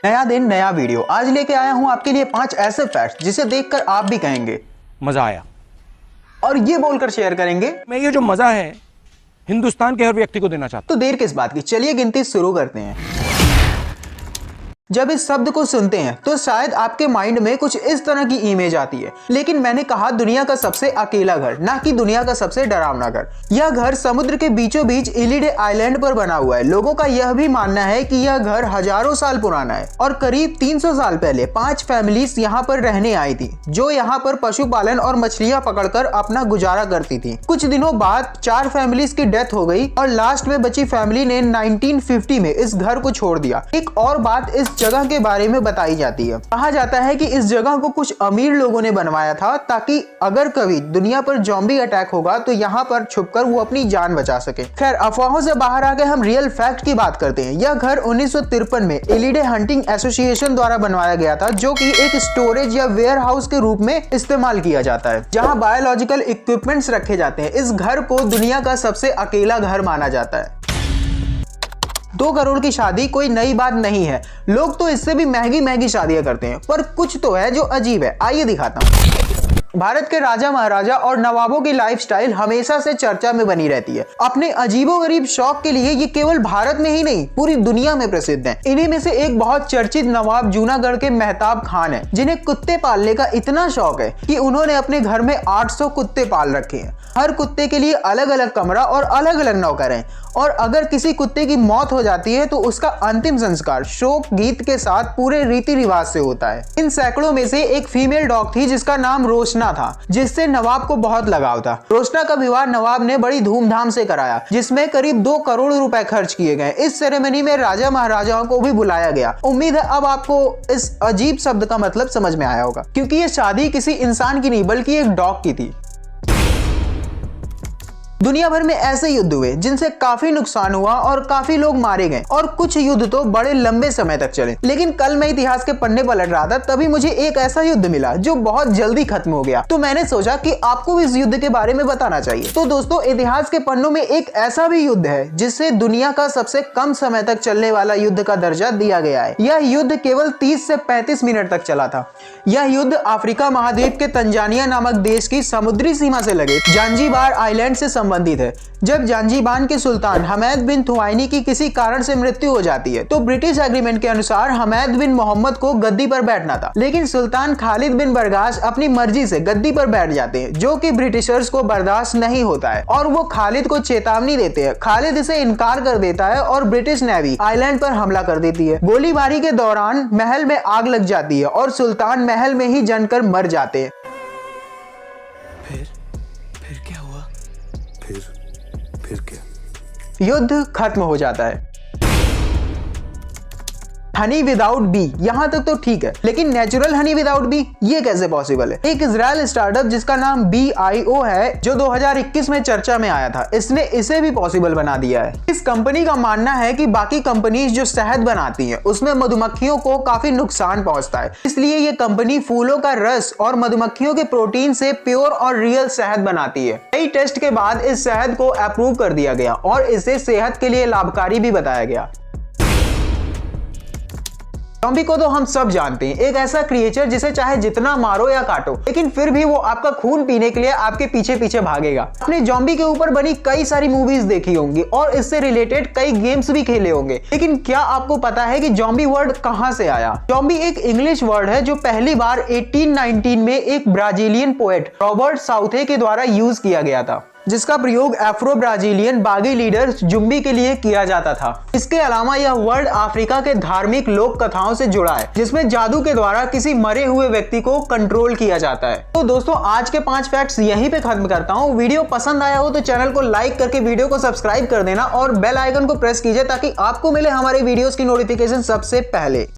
नया दिन नया वीडियो आज लेके आया हूं आपके लिए 5 ऐसे फैक्ट्स जिसे देखकर आप भी कहेंगे मजा आया, और ये बोलकर शेयर करेंगे मैं ये जो मजा है हिंदुस्तान के हर व्यक्ति को देना चाहता तो देर किस बात की, चलिए गिनती शुरू करते हैं। जब इस शब्द को सुनते हैं तो शायद आपके माइंड में कुछ इस तरह की इमेज आती है, लेकिन मैंने कहा दुनिया का सबसे अकेला घर, ना कि दुनिया का सबसे डरावना घर। यह घर समुद्र के बीचों बीच इलिडे आइलैंड पर बना हुआ है। लोगों का यह भी मानना है कि यह घर हजारों साल पुराना है और करीब 300 साल पहले 5 फैमिलीज यहाँ पर रहने आई थी, जो यहाँ पर पशुपालन और मछलियां पकड़कर अपना गुजारा करती थी। कुछ दिनों बाद 4 फैमिलीज की डेथ हो गई और लास्ट में बची फैमिली ने 1950 में इस घर को छोड़ दिया। एक और बात इस जगह के बारे में बताई जाती है। कहा जाता है कि इस जगह को कुछ अमीर लोगों ने बनवाया था ताकि अगर कभी दुनिया पर ज़ॉम्बी अटैक होगा तो यहाँ पर छुपकर वो अपनी जान बचा सके। खैर, अफवाहों से बाहर आके हम रियल फैक्ट की बात करते हैं। यह घर 1953 में इलिडे हंटिंग एसोसिएशन द्वारा बनवाया गया था, जो कि एक स्टोरेज या वेयर हाउस के रूप में इस्तेमाल किया जाता है, जहाँ बायोलॉजिकल इक्विपमेंट्स रखे जाते हैं। इस घर को दुनिया का सबसे अकेला घर माना जाता है। 2 करोड़ की शादी कोई नई बात नहीं है। लोग तो इससे भी महंगी शादियां करते हैं, पर कुछ तो है जो अजीब है। आइए दिखाता हूँ। भारत के राजा महाराजा और नवाबों की लाइफस्टाइल हमेशा से चर्चा में बनी रहती है। अपने अजीबोगरीब शौक के लिए ये केवल भारत में ही नहीं, पूरी दुनिया में प्रसिद्ध हैं। इन्हीं में से एक बहुत चर्चित नवाब जूनागढ़ के मेहताब खान है, जिन्हें कुत्ते पालने का इतना शौक है कि उन्होंने अपने घर में 800 कुत्ते पाल रखे हैं। हर कुत्ते के लिए अलग अलग कमरा और अलग अलग नौकर हैं, और अगर किसी कुत्ते की मौत हो जाती है तो उसका अंतिम संस्कार शोक गीत के साथ पूरे रीति रिवाज से होता है। इन सैकड़ों में से एक फीमेल डॉग थी जिसका नाम रोशना था, जिससे नवाब को बहुत लगाव था। रोशना का विवाह नवाब ने बड़ी धूमधाम से कराया, जिसमें करीब 2 करोड़ रुपए खर्च किए गए। इस सेरेमनी में राजा महाराजाओं को भी बुलाया गया। उम्मीद है अब आपको इस अजीब शब्द का मतलब समझ में आया होगा, क्योंकि ये शादी किसी इंसान की नहीं बल्कि एक डॉग की थी। दुनिया भर में ऐसे युद्ध हुए जिनसे काफी नुकसान हुआ और काफी लोग मारे गए, और कुछ युद्ध तो बड़े लंबे समय तक चले। लेकिन कल मैं इतिहास के पन्ने पलट रहा था, तभी मुझे एक ऐसा युद्ध मिला जो बहुत जल्दी खत्म हो गया। तो मैंने सोचा कि आपको भी इस युद्ध के बारे में बताना चाहिए। तो दोस्तों, इतिहास के पन्नों में एक ऐसा भी युद्ध है जिससे दुनिया का सबसे कम समय तक चलने वाला युद्ध का दर्जा दिया गया है। यह युद्ध केवल 30 से 35 मिनट तक चला था। यह युद्ध अफ्रीका महाद्वीप के तंजानिया नामक देश की समुद्री सीमा से लगे जांजीबार आइलैंड से संबंधित है। जब जांजीबार के सुल्तान हमैद बिन थुवाइनी की किसी कारण से मृत्यु हो जाती है तो ब्रिटिश एग्रीमेंट के अनुसार हमैद बिन मोहम्मद को गद्दी पर बैठना था, लेकिन सुल्तान खालिद बिन बरगाश अपनी मर्जी से गद्दी पर बैठ जाते हैं, जो कि ब्रिटिशर्स को बर्दाश्त नहीं होता है, और वो खालिद को चेतावनी देते हैं। खालिद इसे इनकार कर देता है और ब्रिटिश नेवी आइलैंड पर हमला कर देती है। गोलीबारी के दौरान महल में आग लग जाती है और सुल्तान महल में ही जलकर मर जाते हैं। फिर क्या हुआ? फिर क्या? युद्ध खत्म हो जाता है। हनी विदाउट बी, यहां तक तो ठीक है, लेकिन नेचुरल हनी विदाउट बी ये कैसे पॉसिबल है? एक इजराइल स्टार्टअप जिसका नाम BIO है, जो 2021 में चर्चा में आया था, इसने इसे भी पॉसिबल बना दिया है। इस कंपनी का मानना है कि बाकी कंपनीज जो शहद बनाती हैं उसमें मधुमक्खियों को काफी नुकसान पहुंचता है, इसलिए ये कंपनी फूलों का रस और मधुमक्खियों के प्रोटीन से प्योर और रियल शहद बनाती है। कई टेस्ट के बाद इस शहद को अप्रूव कर दिया गया और इसे सेहत के लिए लाभकारी भी बताया गया। ज़ॉम्बी को तो हम सब जानते हैं, एक ऐसा क्रिएचर जिसे चाहे जितना मारो या काटो, लेकिन फिर भी वो आपका खून पीने के लिए आपके पीछे पीछे भागेगा। आपने ज़ॉम्बी के ऊपर बनी कई सारी मूवीज देखी होंगी और इससे रिलेटेड कई गेम्स भी खेले होंगे, लेकिन क्या आपको पता है कि ज़ॉम्बी वर्ड कहां से आया? ज़ॉम्बी एक इंग्लिश वर्ड है जो पहली बार 1819 में एक ब्राजीलियन पोएट रॉबर्ट साउथे के द्वारा यूज किया गया था, जिसका प्रयोग अफ्रो ब्राजीलियन बागी लीडर जुम्बी के लिए किया जाता था। इसके अलावा यह वर्ड अफ्रीका के धार्मिक लोक कथाओं से जुड़ा है, जिसमें जादू के द्वारा किसी मरे हुए व्यक्ति को कंट्रोल किया जाता है। तो दोस्तों, आज के 5 फैक्ट्स यहीं पे खत्म करता हूँ। वीडियो पसंद आया हो तो चैनल को लाइक करके वीडियो को सब्सक्राइब कर देना और बेल आइकन को प्रेस कीजिए ताकि आपको मिले हमारे वीडियोस की नोटिफिकेशन सबसे पहले।